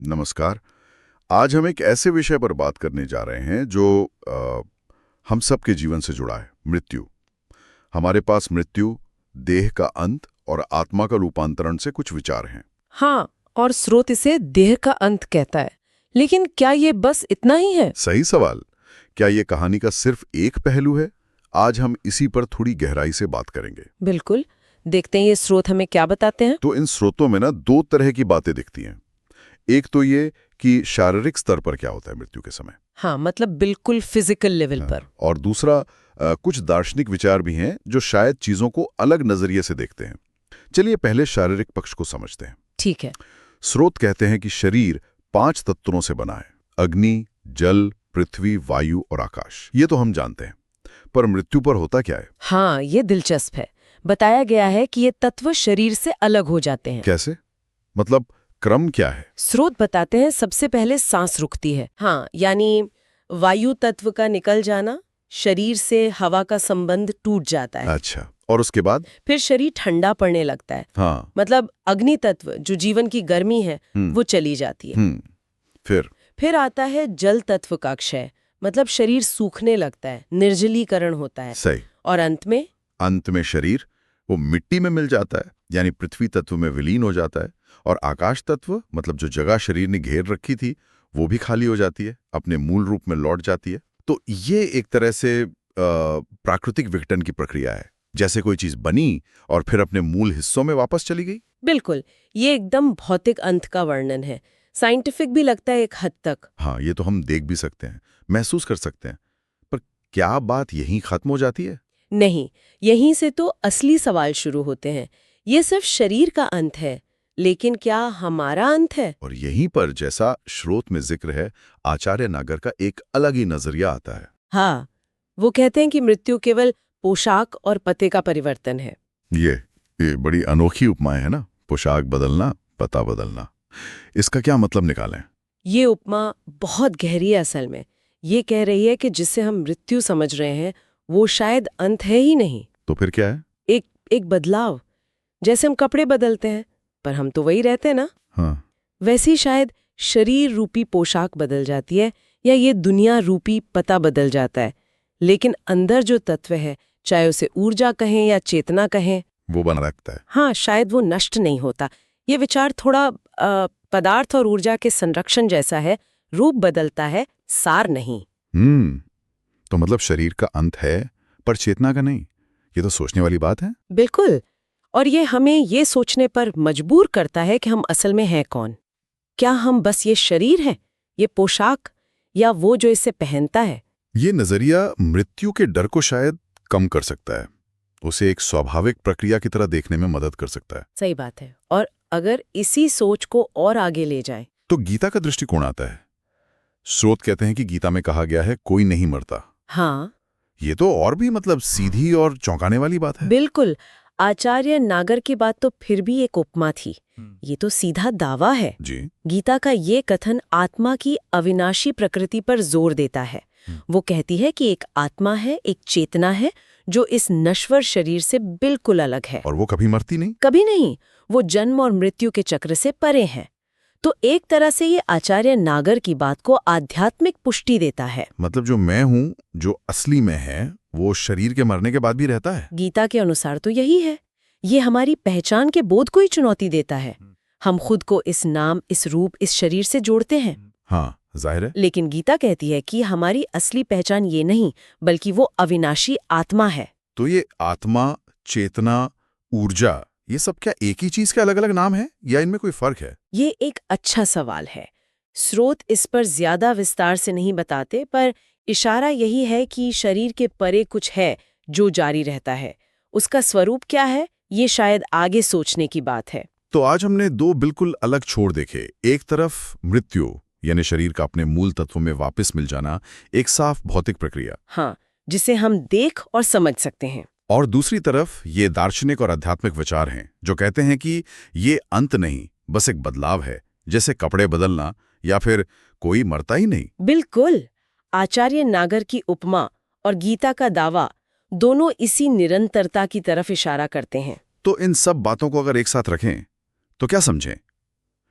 नमस्कार। आज हम एक ऐसे विषय पर बात करने जा रहे हैं जो हम सबके जीवन से जुड़ा है, मृत्यु। हमारे पास मृत्यु, देह का अंत और आत्मा का रूपांतरण से कुछ विचार हैं। हाँ, और स्रोत इसे देह का अंत कहता है। लेकिन क्या ये बस इतना ही है? सही सवाल। क्या ये कहानी का सिर्फ एक पहलू है? आज हम इसी पर थोड़ी गहराई से बात करेंगे। बिल्कुल। देखते हैं ये स्रोत हमें क्या बताते हैं। तो इन स्रोतों में ना दो तरह की बातें दिखती हैं। एक तो ये कि शारीरिक स्तर पर क्या होता है मृत्यु के समय। हाँ, मतलब बिल्कुल फिजिकल लेवल पर। और दूसरा कुछ दार्शनिक विचार भी हैं जो शायद चीजों को अलग नजरिए से देखते हैं। चलिए पहले शारीरिक पक्ष को समझते हैं। ठीक है। स्रोत कहते हैं कि शरीर 5 तत्वों से बना है। अग्नि, जल, पृथ्वी, वायु और आकाश। ये तो हम जानते हैं। पर मृत्यु पर होता क्या है? हाँ, ये दिलचस्प है। बताया गया है कि ये तत्व शरीर से अलग हो जाते हैं। कैसे? मतलब क्रम क्या है? स्रोत बताते हैं सबसे पहले सांस रुकती है। हाँ, यानी वायु तत्व का निकल जाना, शरीर से हवा का संबंध टूट जाता है। अच्छा, और उसके बाद? फिर शरीर ठंडा पड़ने लगता है। हाँ। मतलब अग्नि तत्व जो जीवन की गर्मी है वो चली जाती है। फिर आता है जल तत्व का क्षय। मतलब शरीर सूखने लगता है, निर्जलीकरण होता है। सही। और अंत में शरीर वो मिट्टी में मिल जाता है, यानी पृथ्वी तत्व में विलीन हो जाता है। और आकाश तत्व, मतलब जो जगह शरीर ने घेर रखी थी, वो भी खाली हो जाती है, अपने मूल रूप में लौट जाती है। तो ये एक तरह से प्राकृतिक विघटन की प्रक्रिया है, जैसे कोई चीज बनी और फिर अपने मूल हिस्सों में वापस चली गई। बिल्कुल, ये एकदम भौतिक अंत का वर्णन है। साइंटिफिक भी लगता है एक हद तक। हाँ, ये तो हम देख भी सकते हैं, महसूस कर सकते हैं। पर क्या बात यहीं खत्म हो जाती है? नहीं, यहीं से तो असली सवाल शुरू होते हैं। ये सिर्फ शरीर का अंत है, लेकिन क्या हमारा अंत है? और यहीं पर, जैसा स्रोत में जिक्र है, आचार्य नागर का एक अलग ही नजरिया आता है। हाँ, वो कहते हैं कि मृत्यु केवल पोशाक और पते का परिवर्तन है। ये बड़ी अनोखी उपमा है ना, पोशाक बदलना, पता बदलना। इसका क्या मतलब निकालें? ये उपमा बहुत गहरी है असल में। ये कह रही है कि जिसे हम मृत्यु समझ रहे हैं वो शायद अंत है ही नहीं। तो फिर क्या है? एक बदलाव। जैसे हम कपड़े बदलते हैं पर हम तो वही रहते हैं ना। हाँ। वैसे ही शायद शरीर रूपी पोशाक बदल जाती है, या ये दुनिया रूपी पता बदल जाता है, लेकिन अंदर जो तत्व है, चाहे उसे ऊर्जा कहें या चेतना कहें, वो बना रखता है। हाँ, शायद वो नष्ट नहीं होता। ये विचार थोड़ा पदार्थ और ऊर्जा के संरक्षण जैसा है। रूप बदलता है, सार नहीं। तो मतलब शरीर का अंत है पर चेतना का नहीं। ये तो सोचने वाली बात है। बिल्कुल। और ये हमें ये सोचने पर मजबूर करता है कि हम असल में हैं कौन। क्या हम बस ये शरीर हैं, ये पोशाक, या वो जो इसे पहनता है? ये नजरिया मृत्यु के डर को शायद कम कर सकता है, उसे एक स्वाभाविक प्रक्रिया की तरह देखने में मदद कर सकता है। सही बात है। और अगर इसी सोच को और आगे ले जाए तो गीता का दृष्टिकोण आता है। स्रोत कहते हैं कि गीता में कहा गया है, कोई नहीं मरता। हाँ, ये तो और भी मतलब सीधी और चौंकाने वाली बात है। बिल्कुल। आचार्य नागर की बात तो फिर भी एक उपमा थी। ये तो सीधा दावा है। जी। गीता का ये कथन आत्मा की अविनाशी प्रकृति पर जोर देता है। वो कहती है कि एक आत्मा है, एक चेतना है, जो इस नश्वर शरीर से बिल्कुल अलग है। और वो कभी मरती नहीं। कभी नहीं। वो जन्म और मृत्यु के चक्र से परे है। तो एक तरह से ये आचार्य नागर की बात को आध्यात्मिक पुष्टि देता है। मतलब जो मैं हूँ, जो असली में है, वो शरीर के मरने के बाद भी रहता है। गीता के अनुसार तो यही है। ये हमारी पहचान के बोध को ही चुनौती देता है। हम खुद को इस नाम, इस रूप, इस शरीर से जोड़ते हैं। हाँ, जाहिर है। लेकिन गीता कहती है कि हमारी असली पहचान ये नहीं, बल्कि वो अविनाशी आत्मा है। तो ये आत्मा, चेतना, ऊर्जा, ये सब क्या एक ही चीज के अलग अलग नाम है या इनमें कोई फर्क है? ये एक अच्छा सवाल है। स्रोत इस पर ज्यादा विस्तार से नहीं बताते, पर इशारा यही है कि शरीर के परे कुछ है जो जारी रहता है। उसका स्वरूप क्या है, ये शायद आगे सोचने की बात है। तो आज हमने दो बिल्कुल अलग छोर देखे। एक तरफ मृत्यु, यानी शरीर का अपने मूल तत्व में वापस मिल जाना, एक साफ भौतिक प्रक्रिया। हाँ, जिसे हम देख और समझ सकते हैं। और दूसरी तरफ ये दार्शनिक और आध्यात्मिक विचार हैं जो कहते हैं कि ये अंत नहीं, बस एक बदलाव है, जैसे कपड़े बदलना, या फिर कोई मरता ही नहीं। बिल्कुल। आचार्य नागर की उपमा और गीता का दावा दोनों इसी निरंतरता की तरफ इशारा करते हैं। तो इन सब बातों को अगर एक साथ रखें तो क्या समझें?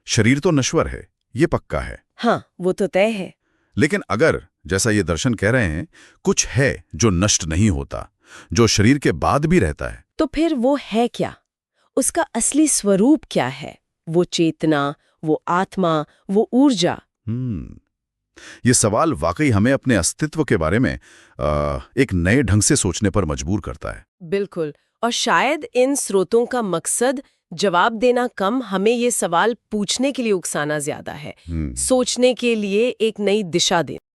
शरीर तो नश्वर है, ये पक्का है। हाँ, वो तो तय है। लेकिन अगर, जैसा ये दर्शन कह रहे हैं, कुछ है जो नष्ट नहीं होता, जो शरीर के बाद भी रहता है, तो फिर वो है क्या? उसका असली स्वरूप क्या है? वो चेतना, वो आत्मा, वो ऊर्जा? ये सवाल वाकई हमें अपने अस्तित्व के बारे में एक नए ढंग से सोचने पर मजबूर करता है। बिल्कुल। और शायद इन स्रोतों का मकसद जवाब देना कम, हमें ये सवाल पूछने के लिए उकसाना ज्यादा है, सोचने के लिए एक नई दिशा देना।